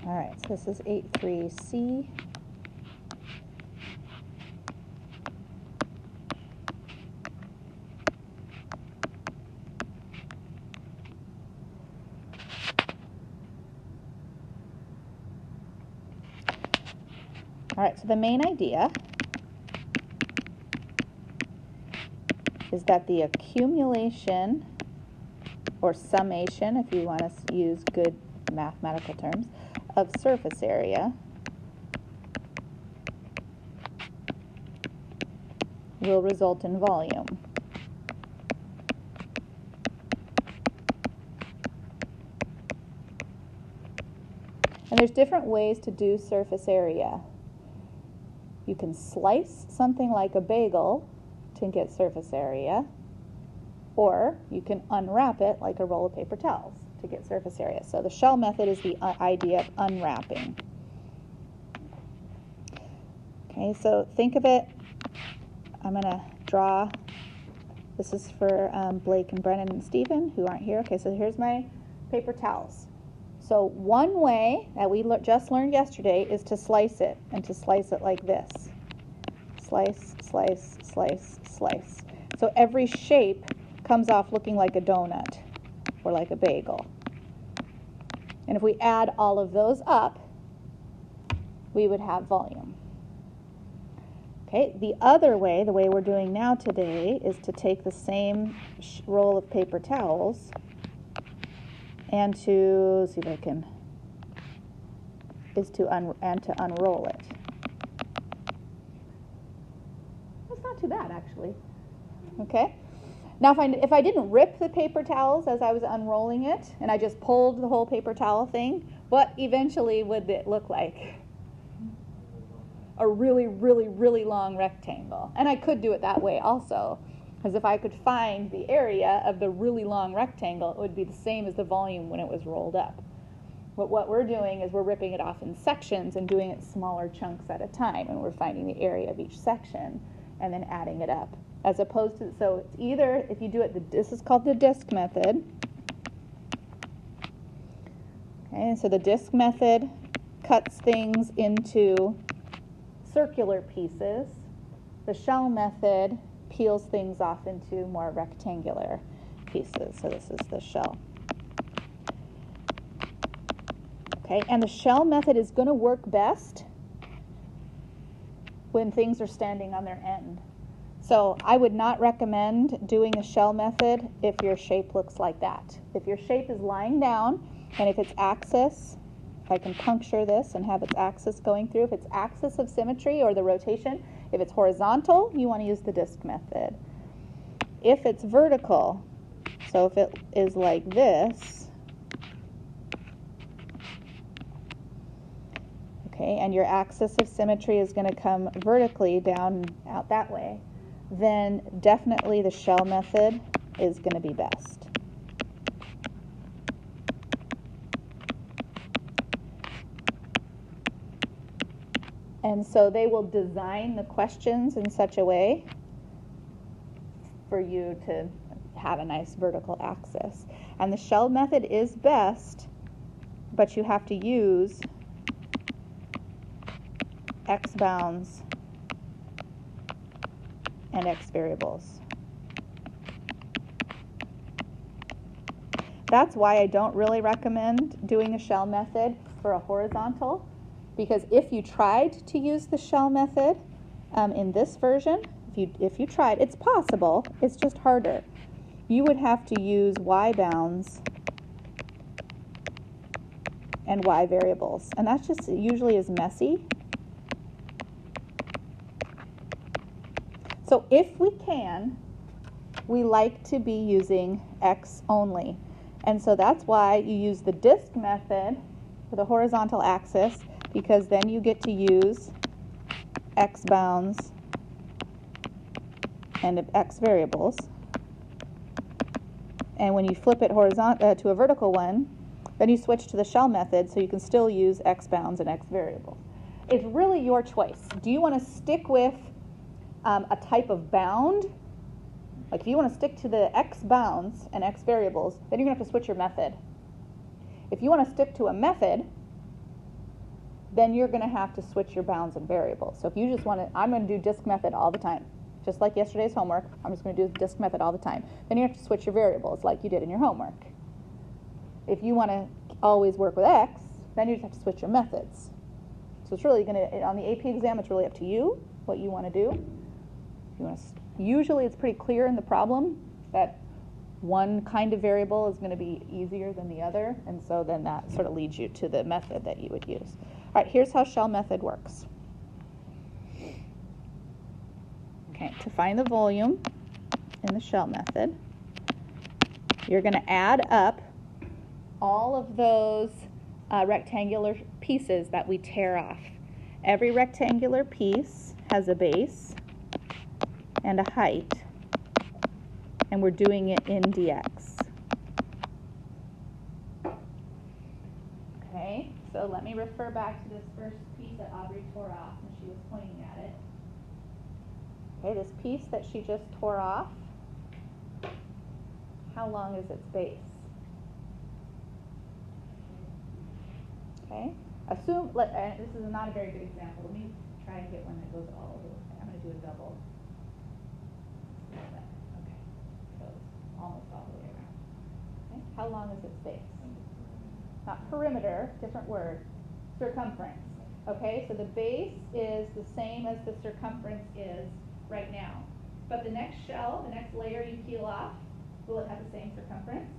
All right, so this is 8.3c. All right, so the main idea is that the accumulation or summation, if you want to use good mathematical terms, of surface area will result in volume. And there's different ways to do surface area. You can slice something like a bagel to get surface area, or you can unwrap it like a roll of paper towels to get surface area. So the shell method is the idea of unwrapping. Okay, so think of it, I'm going to draw, this is for Blake and Brennan and Stephen who aren't here. Okay, so here's my paper towels. So one way that we just learned yesterday is to slice it, and to slice it like this. Slice, slice, slice, slice. So every shape comes off looking like a donut or like a bagel. And if we add all of those up, we would have volume. Okay, the other way, the way we're doing now today, is to take the same roll of paper towels and to see if I can, to unroll it. That's not too bad, actually. Okay. Now, if I didn't rip the paper towels as I was unrolling it, and I just pulled the whole paper towel thing, what eventually would it look like? A really, really, really long rectangle. And I could do it that way also. Because if I could find the area of the really long rectangle, it would be the same as the volume when it was rolled up. But what we're doing is we're ripping it off in sections and doing it smaller chunks at a time, and we're finding the area of each section and then adding it up. As opposed to, so it's either, if you do it, this is called the disc method. Okay, so the disc method cuts things into circular pieces. The shell method peels things off into more rectangular pieces. So this is the shell. Okay, and the shell method is going to work best when things are standing on their end. So I would not recommend doing the shell method if your shape looks like that. If your shape is lying down, and if its axis, if I can puncture this and have its axis going through, if it's axis of symmetry or the rotation, if it's horizontal, you want to use the disc method. If it's vertical, so if it is like this, okay, and your axis of symmetry is going to come vertically down out that way, then definitely the shell method is going to be best. And so they will design the questions in such a way for you to have a nice vertical axis. And the shell method is best, but you have to use x bounds and x variables. That's why I don't really recommend doing the shell method for a horizontal, because if you tried to use the shell method in this version, if you tried, it's possible, it's just harder. You would have to use y bounds and y variables, and that's just usually is messy. So if we can, we like to be using x only. And so that's why you use the disc method for the horizontal axis, because then you get to use x bounds and x variables. And when you flip it horizontal to a vertical one, then you switch to the shell method, so you can still use x bounds and x variables. It's really your choice. Do you want to stick with a type of bound? Like if you want to stick to the x bounds and x variables, then you're going to have to switch your method. If you want to stick to a method, then you're going to have to switch your bounds and variables. So if you just want to, I'm going to do disk method all the time. Just like yesterday's homework, I'm just going to do disk method all the time. Then you have to switch your variables like you did in your homework. If you want to always work with X, then you just have to switch your methods. So it's really going to, on the AP exam, it's really up to you what you want to do. If you want to, usually it's pretty clear in the problem that one kind of variable is going to be easier than the other, and so then that sort of leads you to the method that you would use. All right, here's how shell method works. Okay, to find the volume in the shell method, you're going to add up all of those rectangular pieces that we tear off. Every rectangular piece has a base and a height, and we're doing it in dx. Okay, so let me refer back to this first piece that Aubrey tore off when she was pointing at it. Okay, this piece that she just tore off, how long is its base? Okay, assume, this is not a very good example. Let me try and get one that goes all the way. I'm going to do a double. Okay, goes almost all the way around. Okay, how long is its base? Not perimeter, different word, circumference. Okay, so the base is the same as the circumference is right now. But the next shell, the next layer you peel off, will it have the same circumference?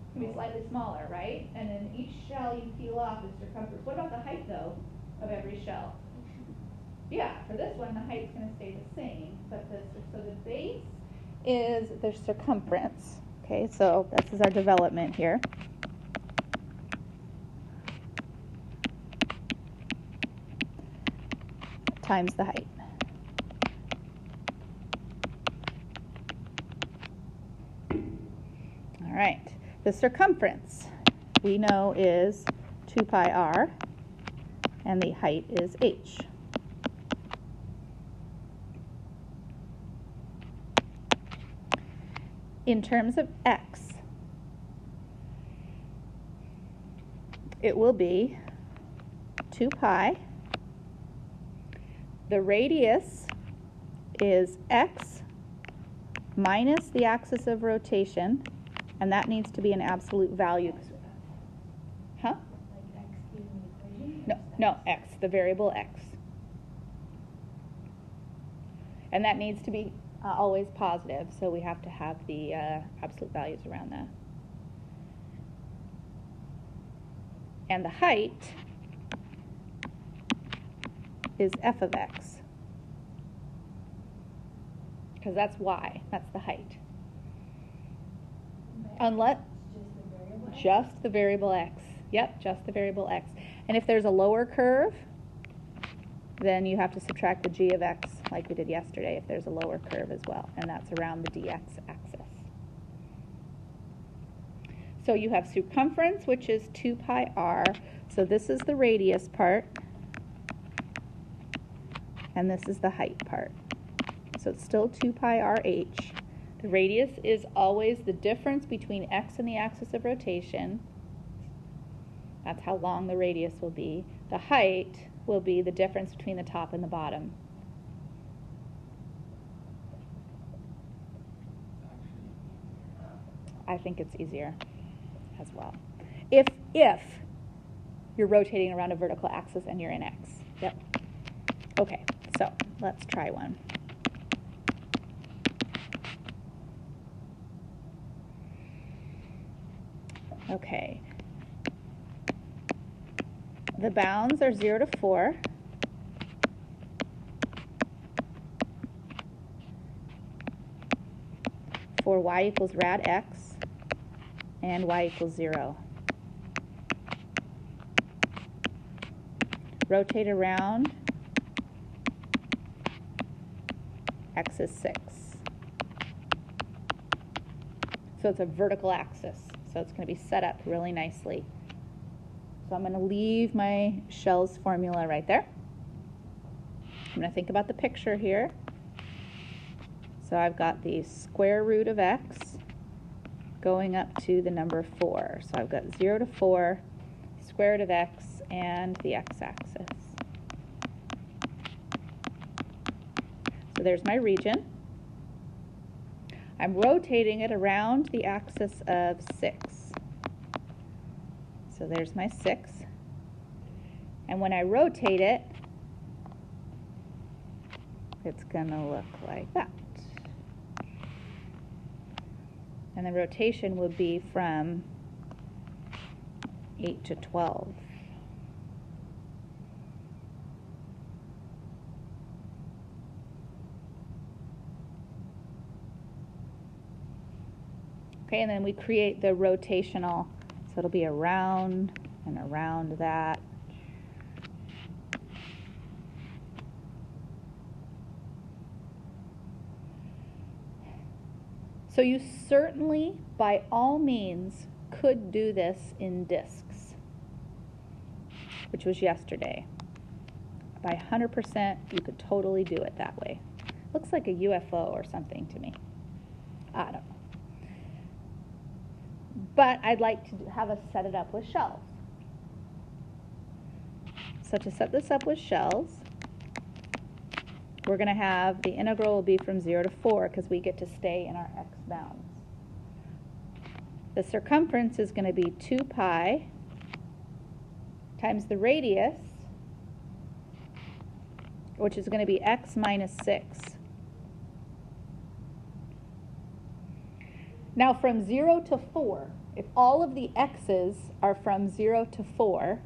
It's going to be slightly smaller, right? And then each shell you peel off is circumference. What about the height, though, of every shell? Yeah, for this one, the height's going to stay the same. But so the base is the circumference. Okay, so this is our development here. Times the height. All right, the circumference we know is 2 pi r, and the height is h. In terms of x, it will be 2 pi. The radius is x minus the axis of rotation, and that needs to be an absolute value. Huh? Like x being the equation? No, x, the variable x. And that needs to be always positive, so we have to have the absolute values around that. And the height is f of x, because that's y, that's the height. Unless just the variable x. Yep, just the variable x. And if there's a lower curve, then you have to subtract the g of x like we did yesterday if there's a lower curve as well, and that's around the dx axis. So you have circumference, which is 2 pi r. So this is the radius part, and this is the height part. So it's still 2 pi r h. The radius is always the difference between x and the axis of rotation. That's how long the radius will be. The height will be the difference between the top and the bottom. I think it's easier as well. If you're rotating around a vertical axis and you're in x. Yep. Okay, so let's try one. Okay. The bounds are 0 to 4. For y equals rad x and y equals 0. Rotate around, x is 6. So it's a vertical axis. So it's going to be set up really nicely. So I'm going to leave my shells formula right there. I'm going to think about the picture here. So I've got the square root of x going up to the number 4. So I've got 0 to 4, square root of x, and the x-axis. So there's my region. I'm rotating it around the axis of 6. So there's my 6. And when I rotate it, it's going to look like that. And the rotation would be from 8 to 12. Okay, and then we create the rotational, so it'll be around and around that. So you certainly, by all means, could do this in discs, which was yesterday. By 100%, you could totally do it that way. Looks like a UFO or something to me. I don't know. But I'd like to have us set it up with shells. So to set this up with shells, we're going to have the integral will be from 0 to 4 because we get to stay in our x bounds. The circumference is going to be 2 pi times the radius, which is going to be x minus 6. Now from 0 to 4, if all of the x's are from 0 to 4,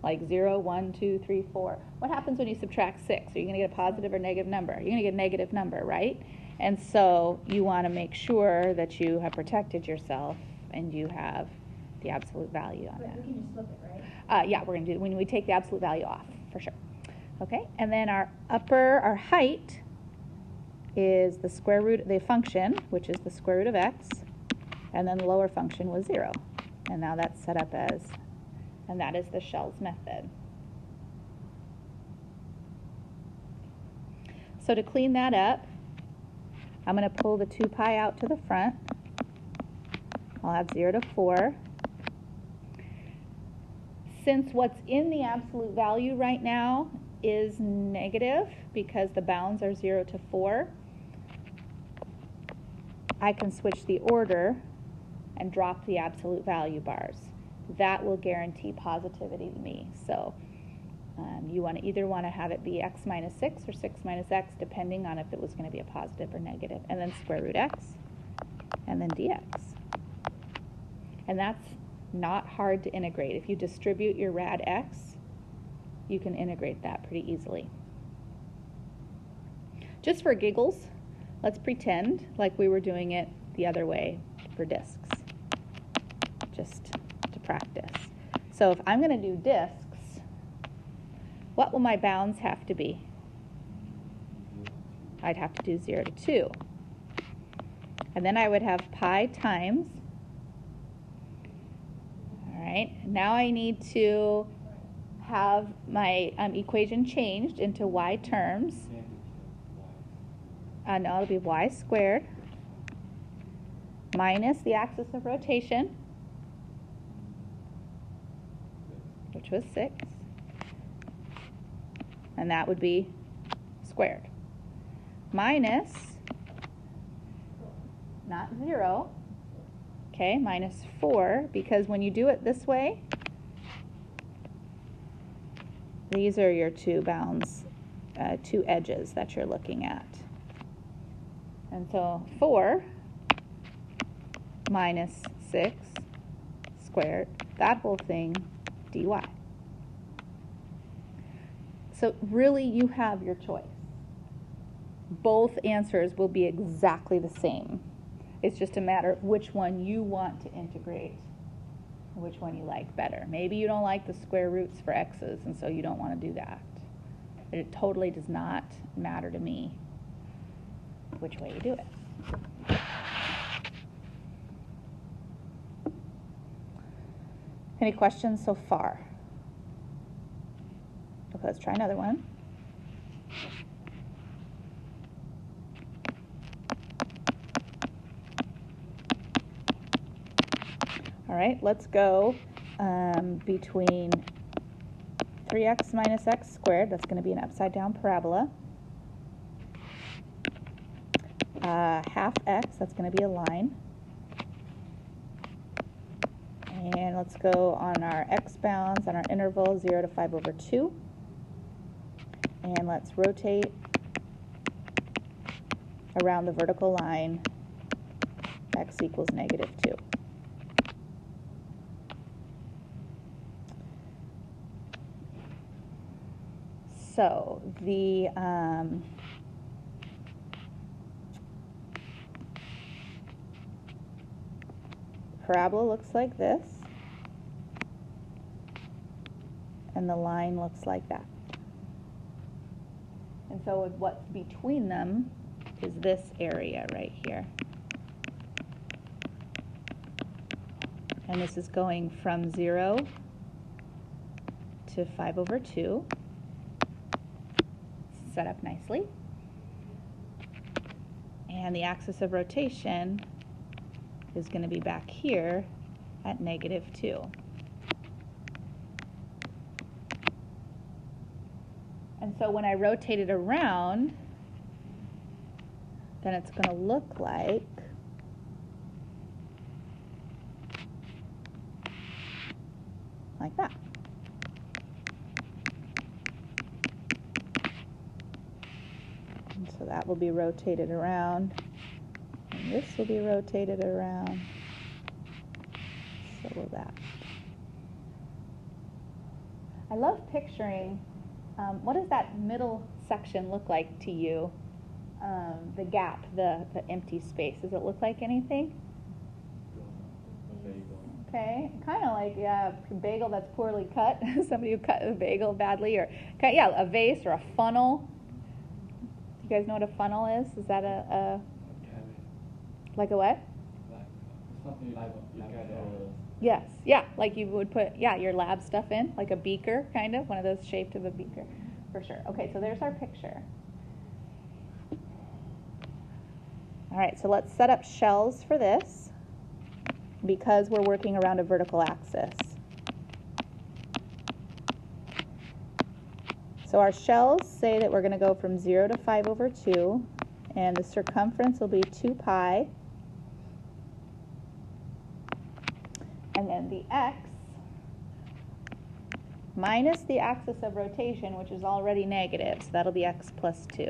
like 0, 1, 2, 3, 4, what happens when you subtract 6? Are you going to get a positive or negative number? You're going to get a negative number, right? And so you want to make sure that you have protected yourself and you have the absolute value on that. We can just flip it, right? Yeah, we're going to do when we take the absolute value off, for sure. Okay, and then our height is the square root, the function, which is the square root of x, and then the lower function was 0. And now that's set up as, and that is the shells method. So to clean that up, I'm going to pull the 2 pi out to the front. I'll have 0 to 4. Since what's in the absolute value right now is negative because the bounds are 0 to 4, I can switch the order and drop the absolute value bars. That will guarantee positivity to me. So you want to either want to have it be x minus 6 or 6 minus x, depending on if it was going to be a positive or negative, and then square root x, and then dx. And that's not hard to integrate. If you distribute your rad x, you can integrate that pretty easily. Just for giggles, let's pretend like we were doing it the other way for discs, just to practice. So if I'm going to do discs, what will my bounds have to be? I'd have to do 0 to 2. And then I would have pi times. All right, now I need to have my equation changed into y terms. No, it'll be y squared minus the axis of rotation, which was 6. And that would be squared. Minus, not 0, okay, minus 4, because when you do it this way, these are your two bounds, two edges that you're looking at. And so 4 minus 6 squared, that whole thing, dy. So really, you have your choice. Both answers will be exactly the same. It's just a matter of which one you want to integrate, which one you like better. Maybe you don't like the square roots for x's, and so you don't want to do that. It totally does not matter to me which way you do it. Any questions so far? Okay, let's try another one. All right, let's go between 3x minus x squared, that's going to be an upside down parabola. Half x, that's going to be a line. And let's go on our x bounds on our interval 0 to 5 over 2. And let's rotate around the vertical line, x equals negative 2. So the parabola looks like this, and the line looks like that. And so what's between them is this area right here. And this is going from 0 to 5 over 2. Set up nicely. And the axis of rotation is going to be back here at negative 2. And so when I rotate it around, then it's going to look like that. And so that will be rotated around, and this will be rotated around, so will that. I love picturing, what does that middle section look like to you? The gap, the empty space, does it look like anything? Okay, kind of like a bagel that's poorly cut, somebody who cut a bagel badly, or yeah, a vase or a funnel. You guys know what a funnel is? Is that a like a what? Like something like Yes, yeah, like you would put, yeah, your lab stuff in, like a beaker, kind of, one of those shaped of a beaker, for sure. Okay, so there's our picture. All right, so let's set up shells for this, because we're working around a vertical axis. So our shells say that we're going to go from 0 to 5 over 2, and the circumference will be 2 pi. And then the x minus the axis of rotation, which is already negative, so that'll be x plus 2.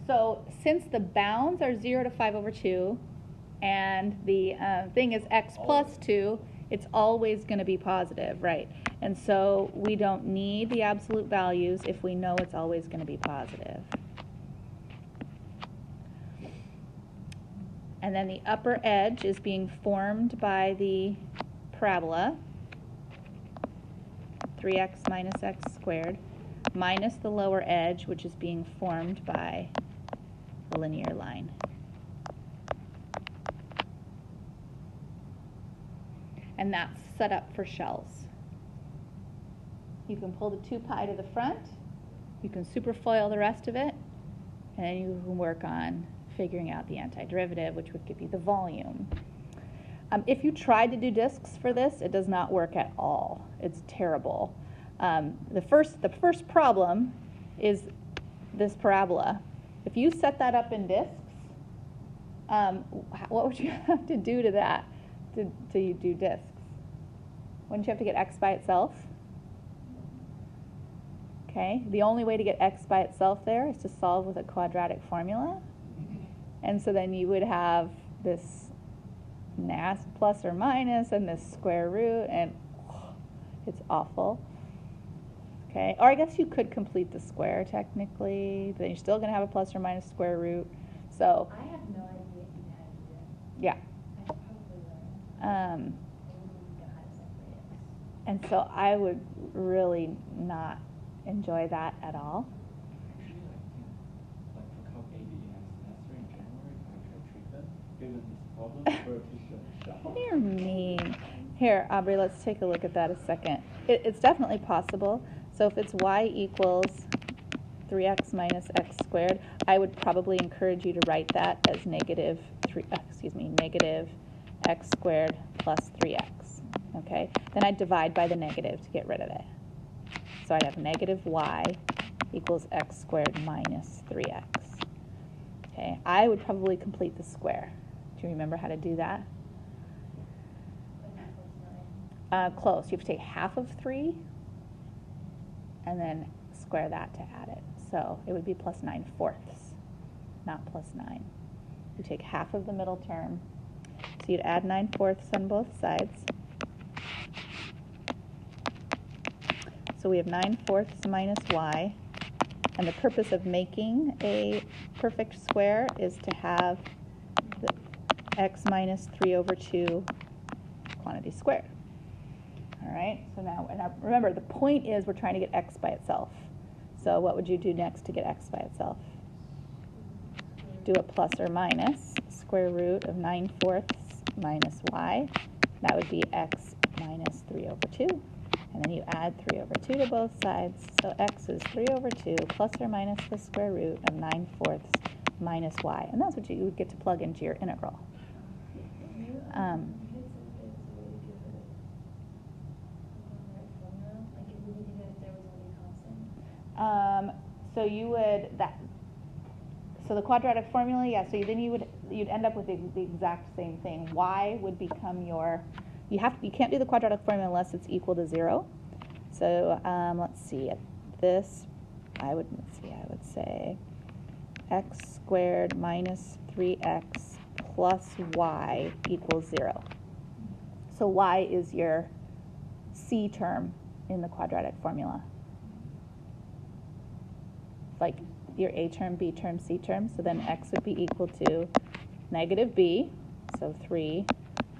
So since the bounds are 0 to 5 over 2, and the thing is x plus 2, it's always going to be positive, right? And so we don't need the absolute values if we know it's always going to be positive. And then the upper edge is being formed by the parabola, 3x minus x squared, minus the lower edge, which is being formed by the linear line. And that's set up for shells. You can pull the 2 pi to the front, you can superfoil the rest of it, and then you can work on figuring out the antiderivative, which would give you the volume. If you tried to do discs for this, it does not work at all. It's terrible. The first problem is this parabola. If you set that up in discs, what would you have to do to that to do discs? Wouldn't you have to get x by itself? Okay, the only way to get x by itself there is to solve with a quadratic formula. And so then you would have this plus or minus and this square root, and it's awful. Okay, or I guess you could complete the square technically, but then you're still going to have a plus or minus square root. So I have no idea if you had to do it. yeah. I should probably learn. How to separate it. And so I would really not enjoy that at all. Actually, like for Calc AB semester in January, I tried treatment, given this problem for a teacher. You're mean. Here, Aubrey, let's take a look at that a second. It's definitely possible. So if it's y equals 3x minus x squared, I would probably encourage you to write that as negative x squared plus 3x. okay? Then I'd divide by the negative to get rid of it. So I'd have negative y equals x squared minus 3x. Okay, I would probably complete the square. Do you remember how to do that? Close. You have to take half of 3 and then square that to add it. So it would be plus 9/4, not plus 9. You take half of the middle term. So you'd add 9/4 on both sides. So we have 9/4 minus y. And the purpose of making a perfect square is to have the x minus 3/2 quantity squared. All right, so now remember, the point is we're trying to get x by itself. So what would you do next to get x by itself? Do a plus or minus square root of 9/4 minus y. That would be x minus 3/2. And then you add 3/2 to both sides. So x is 3/2 plus or minus the square root of 9/4 minus y. And that's what you would get to plug into your integral. So you would so the quadratic formula, yeah. So then you'd end up with the exact same thing. Y would become your. You can't do the quadratic formula unless it's equal to 0. So let's see. At this, I would say x squared minus 3x plus y equals 0. So y is your c term in the quadratic formula. Like your a term, b term, c term. So then x would be equal to negative b, so 3,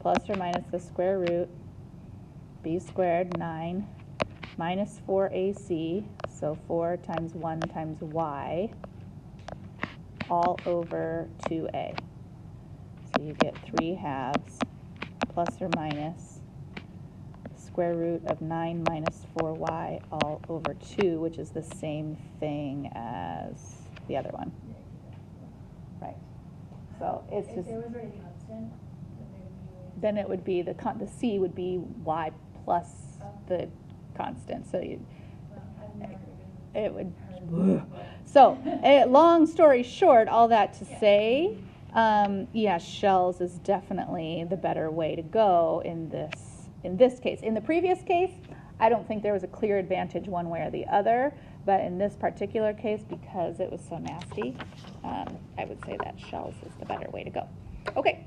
plus or minus the square root, b squared, 9, minus 4ac, so 4 times 1 times y, all over 2a. So you get 3/2 plus or minus square root of 9 minus 4y all over 2, which is the same thing as the other one. Right. So it's just. If there was already constant, Then it would be the c would be y plus the constant. So you. I've never It would. heard of So, long story short, all that to say, yeah, shells is definitely the better way to go in this case. In the previous case, I don't think there was a clear advantage one way or the other, but in this particular case, because it was so nasty, I would say that shells is the better way to go. Okay,